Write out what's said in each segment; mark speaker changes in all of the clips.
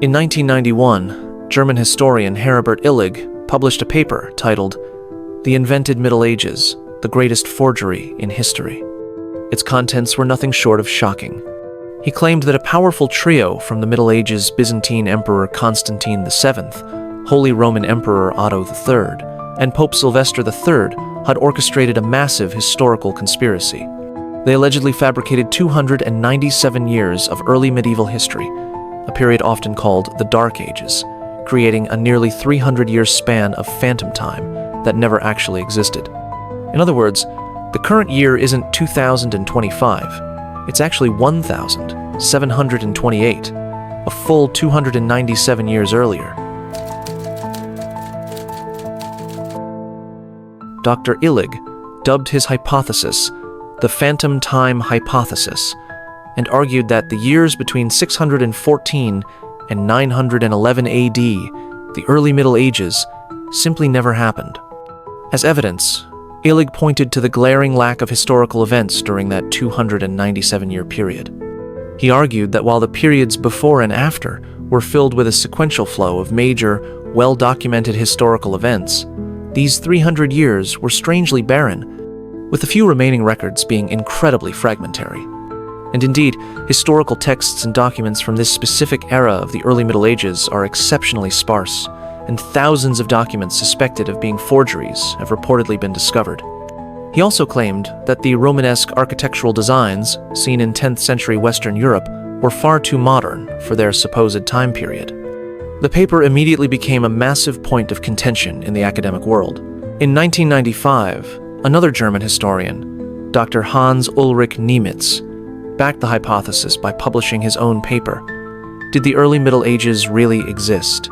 Speaker 1: In 1991, German historian Heribert Illig published a paper titled "The Invented Middle Ages, the Greatest Forgery in History." Its contents were nothing short of shocking. He claimed that a powerful trio from the Middle Ages Byzantine Emperor Constantine VII, Holy Roman Emperor Otto III, and Pope Sylvester III had orchestrated a massive historical conspiracy. They allegedly fabricated 297 years of early medieval history, a period often called the Dark Ages, creating a nearly 300-year span of phantom time that never actually existed. In other words, the current year isn't 2025, it's actually 1728, a full 297 years earlier. Dr. Illig dubbed his hypothesis the Phantom Time Hypothesis, and argued that the years between 614 and 911 AD, the early Middle Ages, simply never happened. As evidence, Illig pointed to the glaring lack of historical events during that 297-year period. He argued that while the periods before and after were filled with a sequential flow of major, well-documented historical events, these 300 years were strangely barren, with the few remaining records being incredibly fragmentary. And indeed, historical texts and documents from this specific era of the early Middle Ages are exceptionally sparse, and thousands of documents suspected of being forgeries have reportedly been discovered. He also claimed that the Romanesque architectural designs seen in 10th century Western Europe were far too modern for their supposed time period. The paper immediately became a massive point of contention in the academic world. In 1995, another German historian, Dr. Hans Ulrich Niemitz, backed the hypothesis by publishing his own paper, "Did the early Middle Ages really exist?"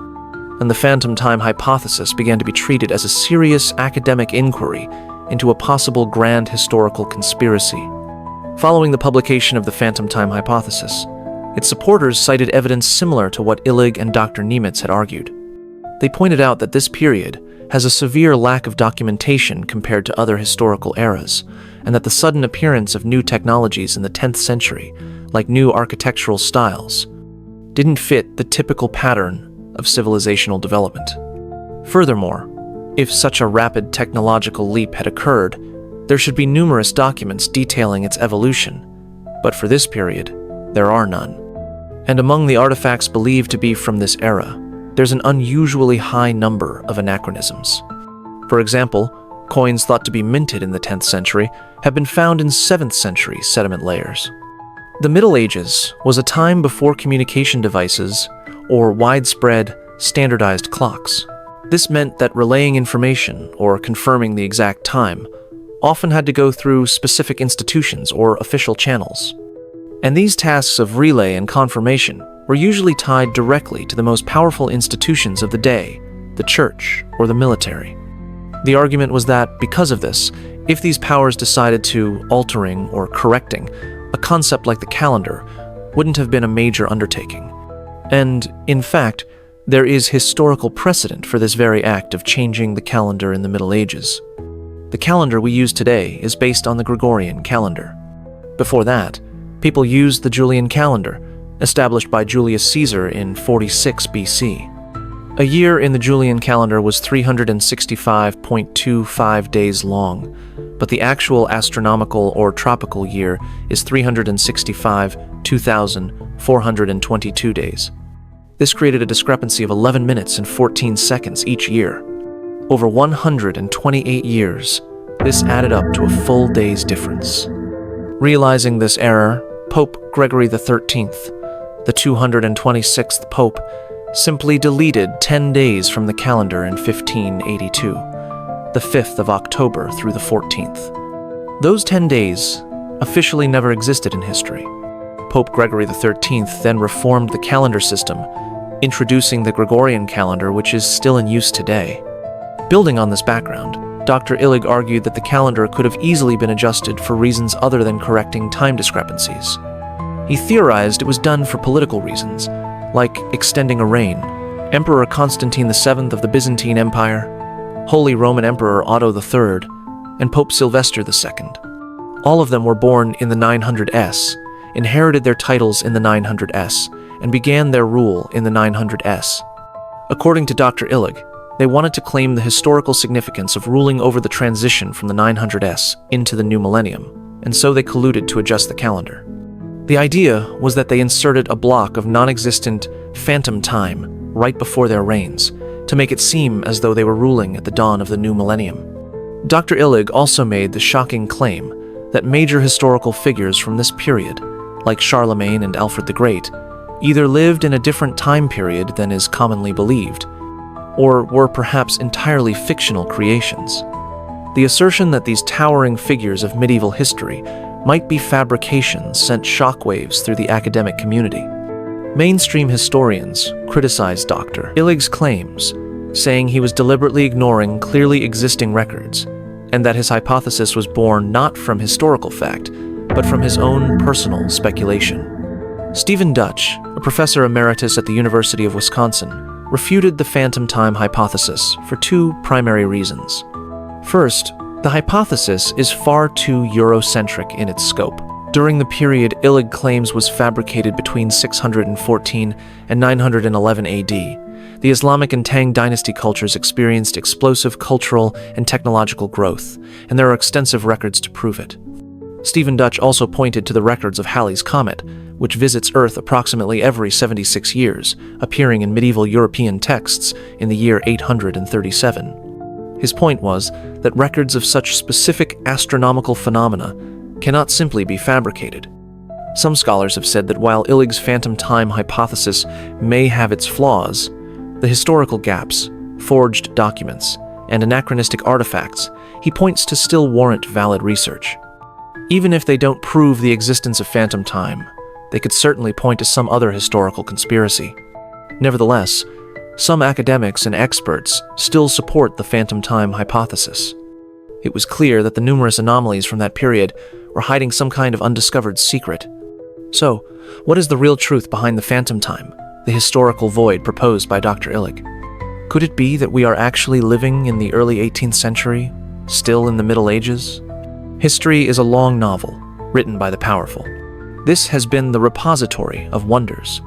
Speaker 1: And the phantom time hypothesis began to be treated as a serious academic inquiry into a possible grand historical conspiracy. Following the publication of the phantom time hypothesis, its supporters cited evidence similar to what Illig and Dr. Niemitz had argued. They pointed out that this period has a severe lack of documentation compared to other historical eras, and that the sudden appearance of new technologies in the 10th century, like new architectural styles, didn't fit the typical pattern of civilizational development. Furthermore, if such a rapid technological leap had occurred, there should be numerous documents detailing its evolution, but for this period, there are none. And among the artifacts believed to be from this era, there's an unusually high number of anachronisms. For example, coins thought to be minted in the 10th century have been found in 7th century sediment layers. The Middle Ages was a time before communication devices or widespread, standardized clocks. This meant that relaying information or confirming the exact time often had to go through specific institutions or official channels. And these tasks of relay and confirmation were usually tied directly to the most powerful institutions of the day, the church or the military. The argument was that, because of this, if these powers decided to altering or correcting a concept like the calendar wouldn't have been a major undertaking. And, in fact, there is historical precedent for this very act of changing the calendar in the Middle Ages. The calendar we use today is based on the Gregorian calendar. Before that, people used the Julian calendar, established by Julius Caesar in 46 BC. A year in the Julian calendar was 365.25 days long, but the actual astronomical or tropical year is 365,2,422 days. This created a discrepancy of 11 minutes and 14 seconds each year. Over 128 years, this added up to a full day's difference. Realizing this error, Pope Gregory XIII, the 226th Pope, simply deleted 10 days from the calendar in 1582, the 5th of October through the 14th. Those 10 days officially never existed in history. Pope Gregory XIII then reformed the calendar system, introducing the Gregorian calendar, which is still in use today. Building on this background, Dr. Illig argued that the calendar could have easily been adjusted for reasons other than correcting time discrepancies. He theorized it was done for political reasons, like extending a reign. Emperor Constantine VII of the Byzantine Empire, Holy Roman Emperor Otto III, and Pope Sylvester II. All of them were born in the 900s, inherited their titles in the 900s, and began their rule in the 900s. According to Dr. Illig, they wanted to claim the historical significance of ruling over the transition from the 900s into the new millennium, and so they colluded to adjust the calendar. The idea was that they inserted a block of non-existent phantom time right before their reigns, to make it seem as though they were ruling at the dawn of the new millennium. Dr. Illig also made the shocking claim that major historical figures from this period, like Charlemagne and Alfred the Great, either lived in a different time period than is commonly believed, or were perhaps entirely fictional creations. The assertion that these towering figures of medieval history might be fabrications sent shockwaves through the academic community. Mainstream historians criticized Dr. Illig's claims, saying he was deliberately ignoring clearly existing records, and that his hypothesis was born not from historical fact, but from his own personal speculation. Stephen Dutch, a professor emeritus at the University of Wisconsin, refuted the phantom time hypothesis for two primary reasons. First, the hypothesis is far too Eurocentric in its scope. During the period Illig claims was fabricated between 614 and 911 AD, the Islamic and Tang dynasty cultures experienced explosive cultural and technological growth, and there are extensive records to prove it. Stephen Dutch also pointed to the records of Halley's Comet, which visits Earth approximately every 76 years, appearing in medieval European texts in the year 837. His point was that records of such specific astronomical phenomena cannot simply be fabricated. Some scholars have said that while Illig's phantom time hypothesis may have its flaws, the historical gaps, forged documents, and anachronistic artifacts he points to still warrant valid research. Even if they don't prove the existence of phantom time, they could certainly point to some other historical conspiracy. Nevertheless, some academics and experts still support the phantom time hypothesis. It was clear that the numerous anomalies from that period were hiding some kind of undiscovered secret. So, what is the real truth behind the phantom time, the historical void proposed by Dr. Illig? Could it be that we are actually living in the early 18th century, still in the Middle Ages? History is a long novel, written by the powerful. This has been the repository of wonders.